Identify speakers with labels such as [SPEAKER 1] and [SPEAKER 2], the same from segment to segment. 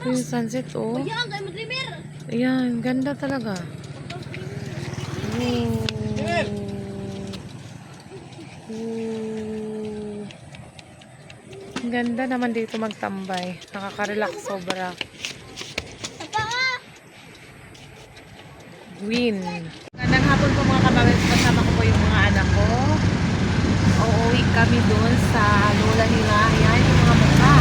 [SPEAKER 1] Ito yung sunset, oh. Ayan, ganda talaga. Ang ganda naman dito magtambay. Nakaka-relax sobra. Win. Magandang hapon po mga kababay. Kasama ko po yung mga anak ko. Uuwi kami doon sa lola nila. Ayan yung mga mukha.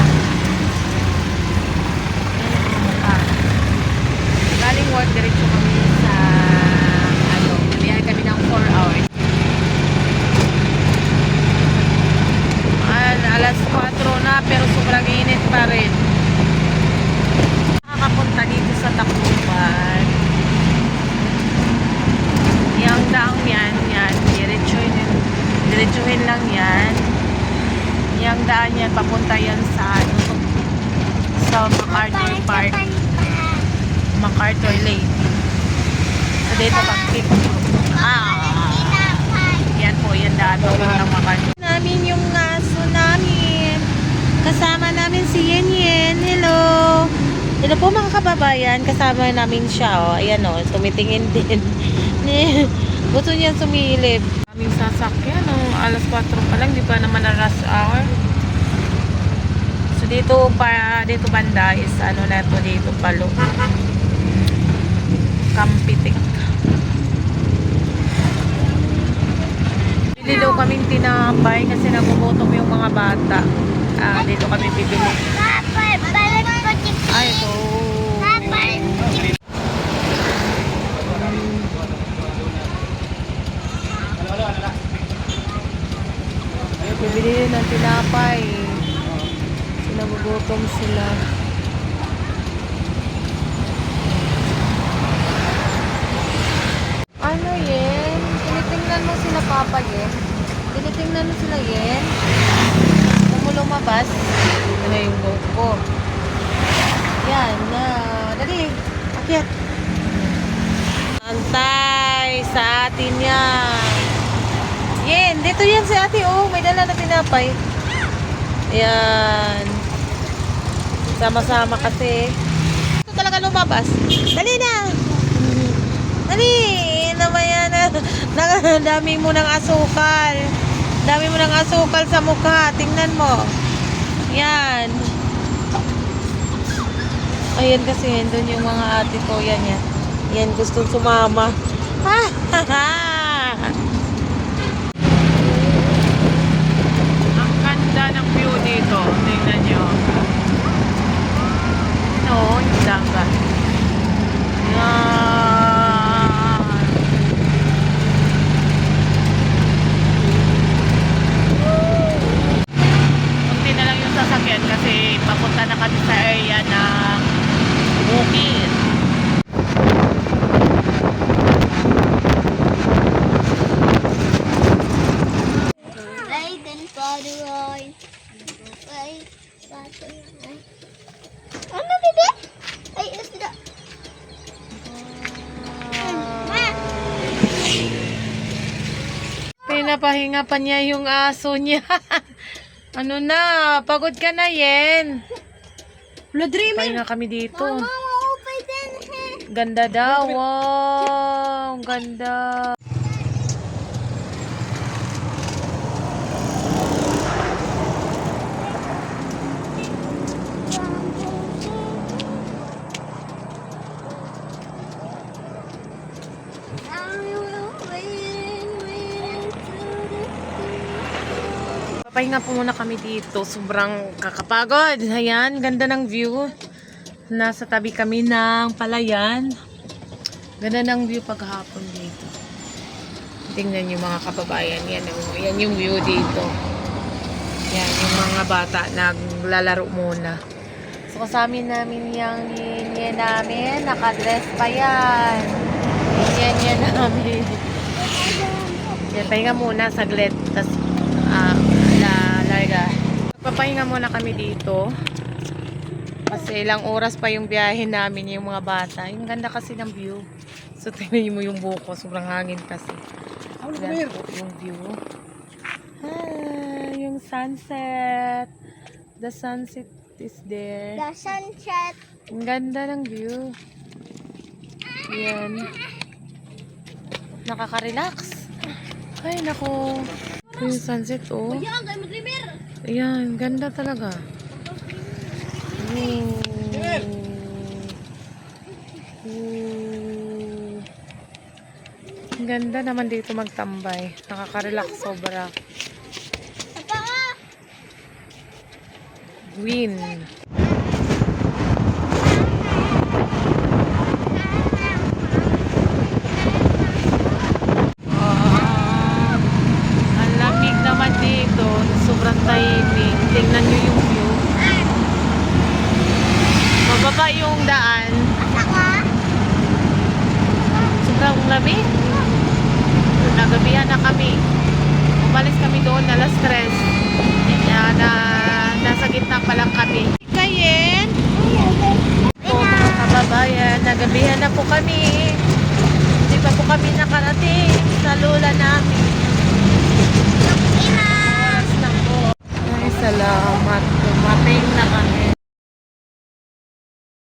[SPEAKER 1] Galing work, diretso kami sa biyahe kami ng 4 hours. Alas 4 na pero sobrang init pa rin. Nakakapunta dito sa Tacloban. Yung daang yan, diretsuhin lang yan. Yung daan yan, papunta yan sa MacArthur Park. MacArthur Lake. So dito pag-tip. Yan po, yan daan po ng MacArthur. Namin yung aso namin. Kasama namin si Yen Yen. Hello. Hello po mga kababayan. Kasama namin siya. Oh. Ayan o, tumitingin din. Gusto niya sumilip. Aming sasakyan. Oh. Alas 4 pa lang. Di ba naman na rush hour? So dito banda is na to dito palo. Kampitik. Bili daw kaming tinapay kasi nagugutom yung mga bata. Dito kami bibili. Ay, ito. Bibili ng tinapay. Nagugutom sila. Ano Yen? Tinitingnan mo sila Papa Yen? Tinitingnan mo sila Yen? Kung mo lumabas, ito na yung goat ko. Yan na. Dali, akyat. Antay sa atin yan. Yen, dito yan si ate. Oh, may dala na tinapay. Yan. Sama-sama kasi. Ito talaga lumabas. Dali na. Dali. Naman dami mo ng asukal. Dami mo ng asukal sa mukha. Tingnan mo. Yan. Ayan kasi doon yung mga ate ko. Yan. Yan gusto sumama. Ha ha ha. Ang ganda ng view dito. Tingnan nyo. No, yung dagat. Yan. Sasakyan kasi papunta na kami sa area ng bukid.
[SPEAKER 2] Ano bebe? Ay, isda.
[SPEAKER 1] Pinapahinga pa niya yung aso niya. Ano na? Pagod ka na, Yen. Pahinga kami dito.
[SPEAKER 2] Mama, maupay din.
[SPEAKER 1] Ganda daw. Wow. Ganda. Pahinga po muna kami dito. Sobrang kakapagod. Ayan, ganda ng view. Nasa tabi kami ng palayan. Ganda ng view paghapon dito. Tingnan yung mga kababayan. Yan yung view dito. Yan, yung mga bata naglalaro muna. So kasama namin yung yan namin. Nakadress pa yan. Yan namin. Yan, pahinga muna saglit. Tapos, larga. Papahinga muna kami dito. Kasi ilang oras pa yung biyahe namin yung mga bata. Yung ganda kasi ng view. So tingnan mo yung buko. Sobrang hangin kasi. Ganda po yung view. Yung sunset. The sunset is there.
[SPEAKER 2] The sunset
[SPEAKER 1] Ang ganda ng view. Yan. Nakaka-relax. Ay, nako. Ito yung sunset, oh. Ayan, ganda talaga. Ooh. Ooh. Ang ganda naman dito magtambay. Nakaka-relax sobra. Green. Ang lamig naman dito. Sobrang tahimik. Tingnan nyo yung view. Mababa yung daan. Sobrang lamig. Nagabihan na kami. Umalis kami doon alas 3. Nasa gitna pa lang kami. Kayen! So, mga kababayan, nagabihan na po kami. Hindi pa po kami nakarating sa lola namin. Oras na po. Ay, salamat. Dumating na kami.